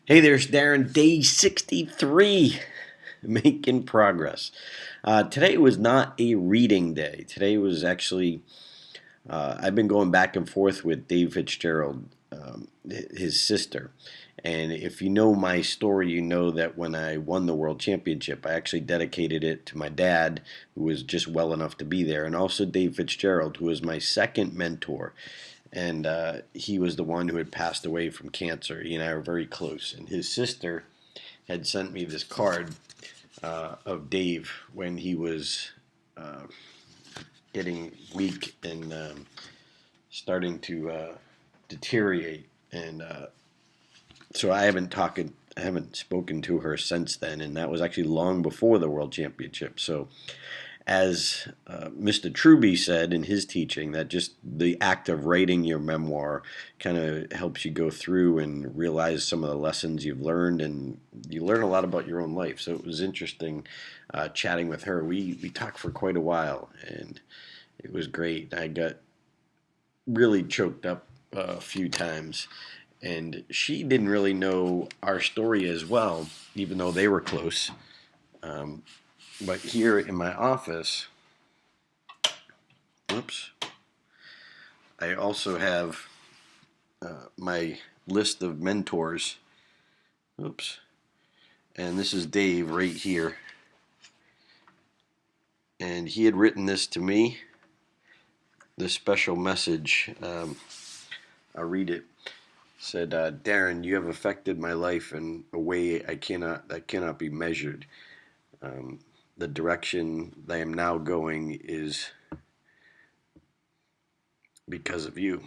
Hey, there's Darren, day 63, making progress. Today was not a reading day. Today was actually, I've been going back and forth with Dave Fitzgerald, his sister. And if you know my story, you know that when I won the world championship, I actually dedicated it to my dad, who was just well enough to be there, and also Dave Fitzgerald, who was my second mentor. And he was the one who had passed away from cancer. He and I were very close. And his sister had sent me this card of Dave when he was uh, getting weak and starting to deteriorate. And so I haven't spoken to her since then, and that was actually long before the World Championship. So, as Mr. Truby said in his teaching, that just the act of writing your memoir kind of helps you go through and realize some of the lessons you've learned, and you learn a lot about your own life. So it was interesting chatting with her. We talked for quite a while, and it was great. I got really choked up a few times, and she didn't really know our story as well, even though they were close. Um, but here in my office, oops, I also have my list of mentors. Oops, and this is Dave right here, and he had written this to me. This special message. I'll read it. Said, Darren, you have affected my life in a way that cannot be measured. Um, the direction that I am now going is because of you.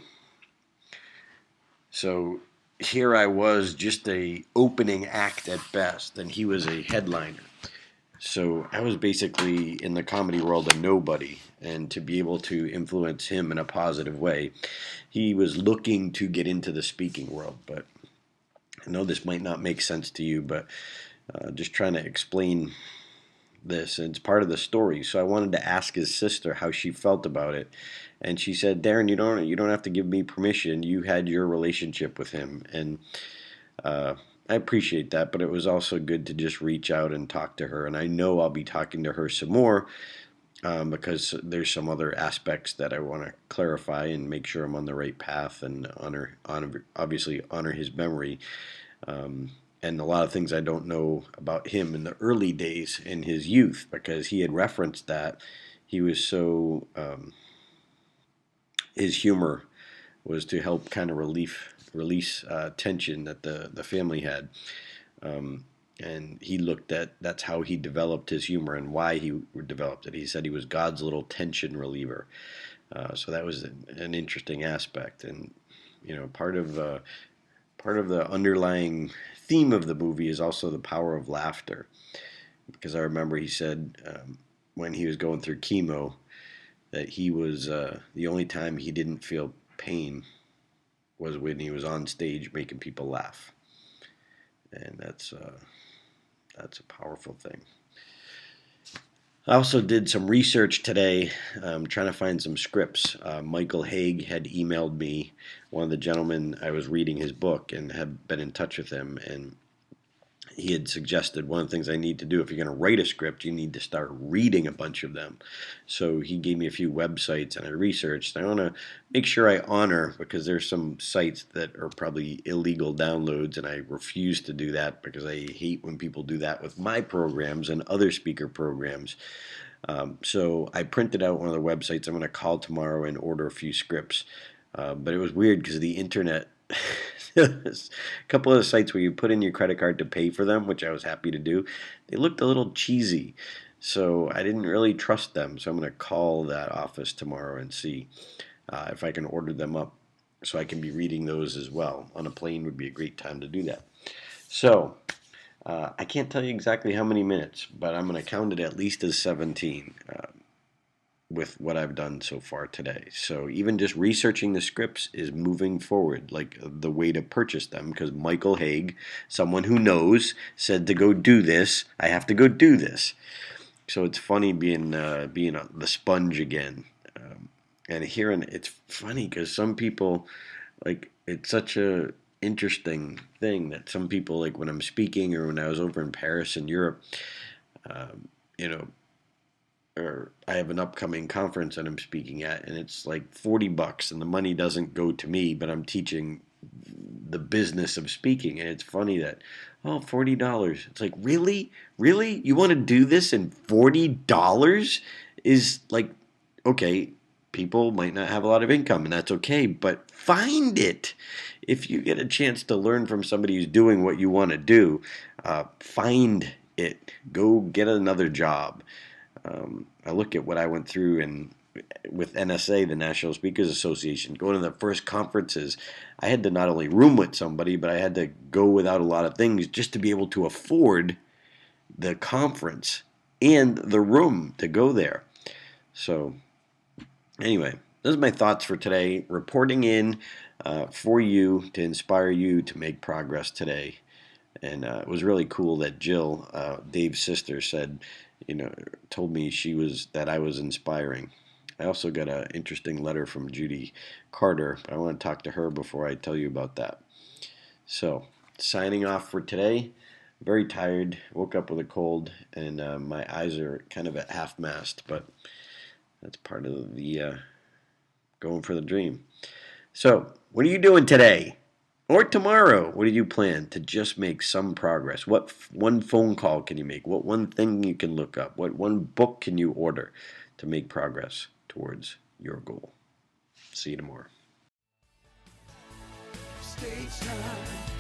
So here I was, just a opening act at best, and he was a headliner. So I was basically in the comedy world a nobody, and to be able to influence him in a positive way, he was looking to get into the speaking world. But I know this might not make sense to you, but just trying to explain this, and it's part of the story. So I wanted to ask his sister how she felt about it, and she said, "Darren, you don't have to give me permission. You had your relationship with him, and uh, I appreciate that. But it was also good to just reach out and talk to her, and I know I'll be talking to her some more." Because there's some other aspects that I want to clarify and make sure I'm on the right path and obviously honor his memory. Um, and a lot of things I don't know about him in the early days in his youth, because he had referenced that he was so his humor was to help kind of release tension that the family had. Um, and he looked at that's how he developed his humor and why he developed it. He said he was God's little tension reliever. So that was an interesting aspect, and part of the underlying theme of the movie is also the power of laughter. Because I remember he said when he was going through chemo that he was the only time he didn't feel pain was when he was on stage making people laugh, and that's a powerful thing. I also did some research today, trying to find some scripts. Michael Haig had emailed me, one of the gentlemen I was reading his book, and had been in touch with him, and he had suggested one of the things I need to do if you're going to write a script, you need to start reading a bunch of them. So he gave me a few websites, and I researched. I want to make sure I honor, because there's some sites that are probably illegal downloads, and I refuse to do that because I hate when people do that with my programs and other speaker programs. So I printed out one of the websites. I'm going to call tomorrow and order a few scripts. But it was weird because the internet, there's a couple of sites where you put in your credit card to pay for them, which I was happy to do. They looked a little cheesy, so I didn't really trust them. So I'm going to call that office tomorrow and see if I can order them up so I can be reading those as well. On a plane would be a great time to do that. So I can't tell you exactly how many minutes, but I'm going to count it at least as 17. With what I've done so far today. So even just researching the scripts is moving forward, like the way to purchase them, because Michael Haig, someone who knows, said to go do this. I have to go do this. So it's funny being the sponge again, and hearing it's funny because some people, like, it's such a interesting thing that some people, like when I'm speaking or when I was over in Paris in Europe, um, you know, or I have an upcoming conference that I'm speaking at, and it's like $40, and the money doesn't go to me, but I'm teaching the business of speaking. And it's funny that, oh, $40. It's like, really? Really? You want to do this and $40 is like, okay, people might not have a lot of income, and that's okay, but find it. If you get a chance to learn from somebody who's doing what you want to do, find it. Go get another job. I look at what I went through with NSA, the National Speakers Association, going to the first conferences. I had to not only room with somebody, but I had to go without a lot of things just to be able to afford the conference and the room to go there. So anyway, those are my thoughts for today. Reporting in for you to inspire you to make progress today. And it was really cool that Jill, Dave's sister, said, told me that I was inspiring. I also got an interesting letter from Judy Carter. I want to talk to her before I tell you about that. So, signing off for today. Very tired. Woke up with a cold, and my eyes are kind of at half mast, but that's part of the going for the dream. So, what are you doing today? Or tomorrow, what do you plan to just make some progress? What one phone call can you make? What one thing you can look up? What one book can you order to make progress towards your goal? See you tomorrow. Stage time.